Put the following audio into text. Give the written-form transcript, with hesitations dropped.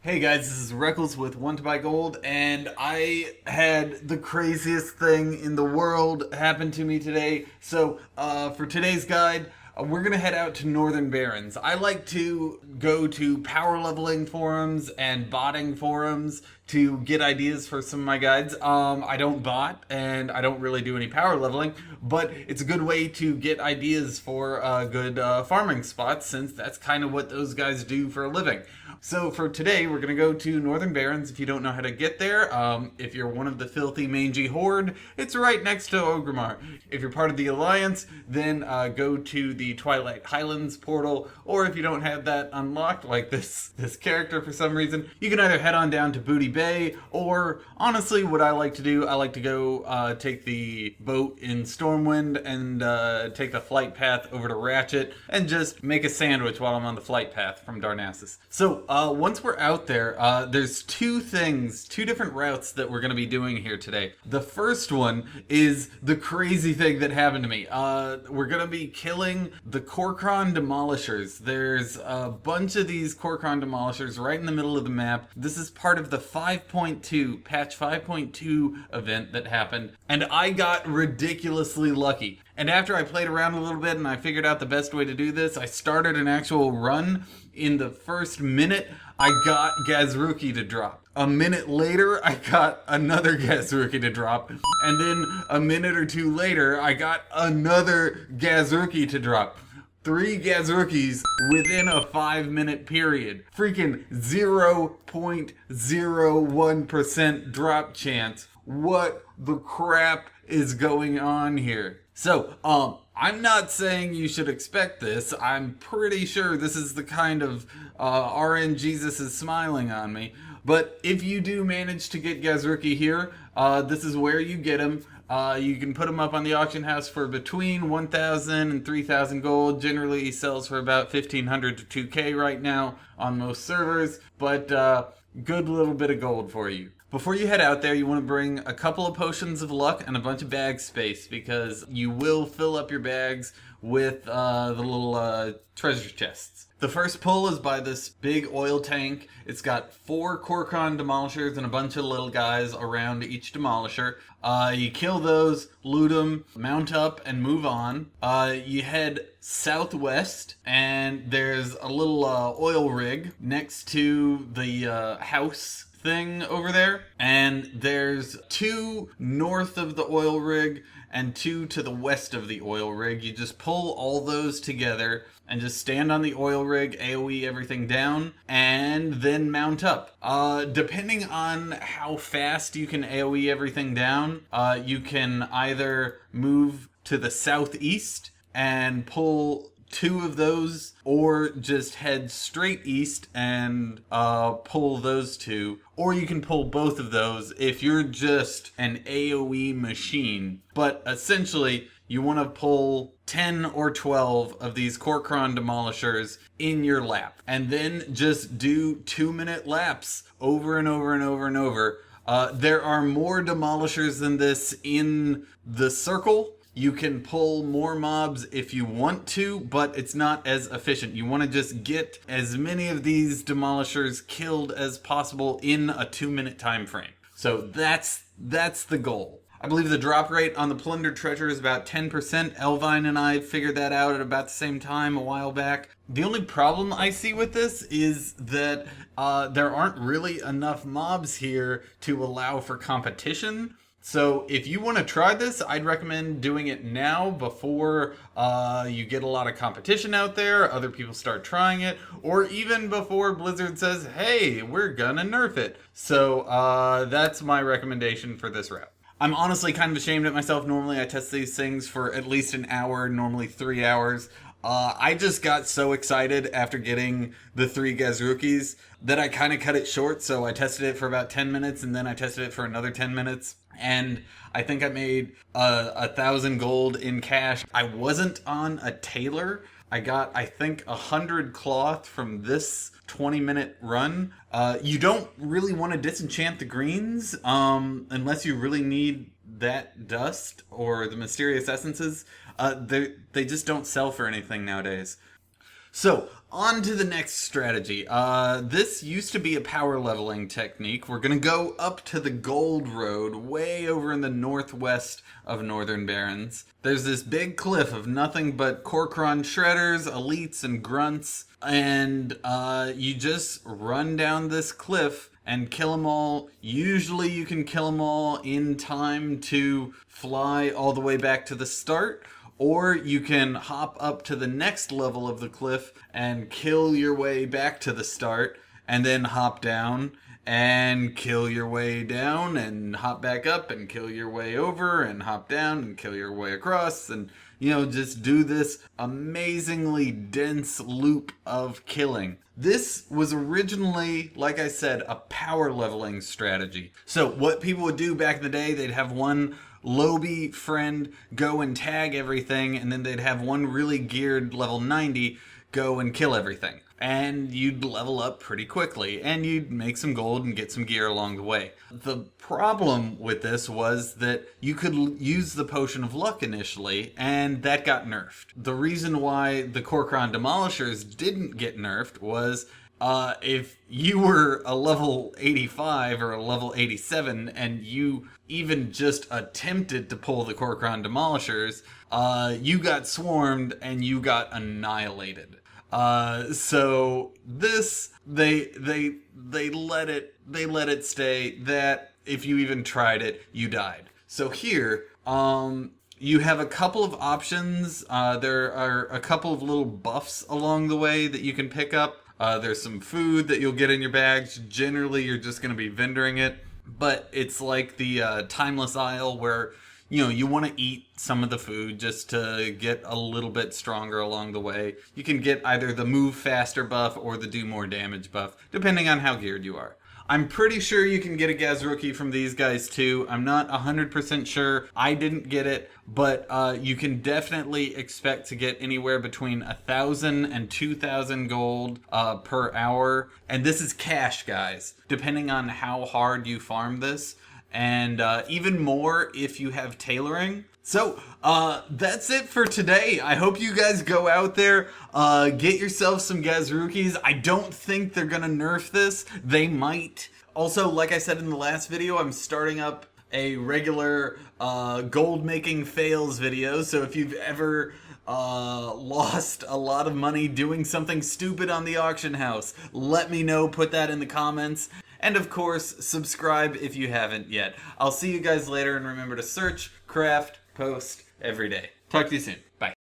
Hey guys, this is Reckles with WTBGold, and I had the craziest thing in the world happen to me today. So, for today's guide, we're gonna head out to Northern Barrens. I like to go to power leveling forums and botting forums to get ideas for some of my guides. I don't bot and I don't really do any power leveling, but it's a good way to get ideas for good farming spots since that's kind of what those guys do for a living. So for today, we're going to go to Northern Barrens. If you don't know how to get there, if you're one of the filthy mangy horde, it's right next to Orgrimmar. If you're part of the Alliance, then go to the Twilight Highlands portal, or if you don't have that unlocked, like this character for some reason, you can either head on down to Booty Bay, or honestly, what I like to do, I like to go take the boat in Stormwind and take the flight path over to Ratchet and just make a sandwich while I'm on the flight path from Darnassus. So once we're out there, there's two different routes that we're going to be doing here today. The first one is the crazy thing that happened to me. We're going to be killing the Kor'kron Demolishers. There's a bunch of these Kor'kron Demolishers right in the middle of the map. This is part of the 5.2, patch 5.2 event that happened, and I got ridiculously lucky. And after I played around a little bit and I figured out the best way to do this, I started an actual run. In the first minute, I got Gahz'rooki to drop. A minute later, I got another Gahz'rooki to drop. And then a minute or two later, I got another Gahz'rooki to drop. 3 Gahz'rookis within a 5-minute period. Freaking 0.01% drop chance. What the crap is going on here? So, I'm not saying you should expect this. I'm pretty sure this is the kind of RN Jesus is smiling on me. But if you do manage to get Gahz'rooki here, this is where you get him. You can put him up on the auction house for between 1,000 and 3,000 gold. Generally, he sells for about 1,500 to 2K right now on most servers. But good little bit of gold for you. Before you head out there, you want to bring a couple of potions of luck and a bunch of bag space because you will fill up your bags with the little treasure chests. The first pull is by this big oil tank. It's got 4 Kor'kron Demolishers and a bunch of little guys around each Demolisher. You kill those, loot them, mount up, and move on. You head southwest, and there's a little oil rig next to the house thing over there, and there's 2 north of the oil rig and 2 to the west of the oil rig. You just pull all those together and just stand on the oil rig, AoE everything down, and then mount up. Depending on how fast you can AoE everything down, you can either move to the southeast and pull 2 of those, or just head straight east and pull those 2, or you can pull both of those if you're just an AoE machine. But essentially, you want to pull 10 or 12 of these Kor'kron Demolishers in your lap, and then just do 2-minute laps over and over and over and over. There are more Demolishers than this in the circle. You can pull more mobs if you want to, but it's not as efficient. You want to just get as many of these Demolishers killed as possible in a 2-minute time frame. So that's the goal. I believe the drop rate on the plundered treasure is about 10%. Elvine and I figured that out at about the same time a while back. The only problem I see with this is that there aren't really enough mobs here to allow for competition. So if you want to try this, I'd recommend doing it now before you get a lot of competition out there, other people start trying it, or even before Blizzard says, hey, we're gonna nerf it. So that's my recommendation for this route. I'm honestly kind of ashamed at myself. Normally I test these things for at least an hour, normally 3 hours. I just got so excited after getting the 3 Gahz'rookis that I kind of cut it short. So I tested it for about 10 minutes and then I tested it for another 10 minutes. And I think I made 1,000 gold in cash. I wasn't on a tailor. I got, I think, 100 cloth from this 20-minute run. You don't really want to disenchant the greens unless you really need that dust or the mysterious essences. They just don't sell for anything nowadays. So, on to the next strategy. This used to be a power leveling technique. We're going to go up to the Gold Road, way over in the northwest of Northern Barrens. There's this big cliff of nothing but Kor'kron shredders, elites, and grunts. And you just run down this cliff and kill them all. Usually you can kill them all in time to fly all the way back to the start. Or you can hop up to the next level of the cliff and kill your way back to the start, and then hop down and kill your way down and hop back up and kill your way over and hop down and kill your way across, and just do this amazingly dense loop of killing. This was originally, like I said, a power leveling strategy. So what people would do back in the day, they'd have one lobby friend go and tag everything, and then they'd have one really geared level 90 go and kill everything. And you'd level up pretty quickly, and you'd make some gold and get some gear along the way. The problem with this was that you could use the Potion of Luck initially, and that got nerfed. The reason why the Kor'kron Demolishers didn't get nerfed was if you were a level 85 or a level 87 and you even just attempted to pull the Kor'kron Demolishers, you got swarmed and you got annihilated. So this, they let it stay that if you even tried it, you died. So here, you have a couple of options. There are a couple of little buffs along the way that you can pick up. There's some food that you'll get in your bags. Generally, you're just going to be vendoring it. But it's like the Timeless Isle where, you want to eat some of the food just to get a little bit stronger along the way. You can get either the move faster buff or the do more damage buff, depending on how geared you are. I'm pretty sure you can get a Gahz'rooki from these guys too. I'm not 100% sure. I didn't get it, but you can definitely expect to get anywhere between 1,000 and 2,000 gold per hour. And this is cash, guys, depending on how hard you farm this. And even more if you have tailoring. So, that's it for today. I hope you guys go out there, get yourself some Gahz'rookis. I don't think they're gonna nerf this. They might. Also, like I said in the last video, I'm starting up a regular gold making fails video. So if you've ever lost a lot of money doing something stupid on the auction house, let me know, put that in the comments. And of course, subscribe if you haven't yet. I'll see you guys later, and remember to search, craft, post every day. Talk to you soon. Bye.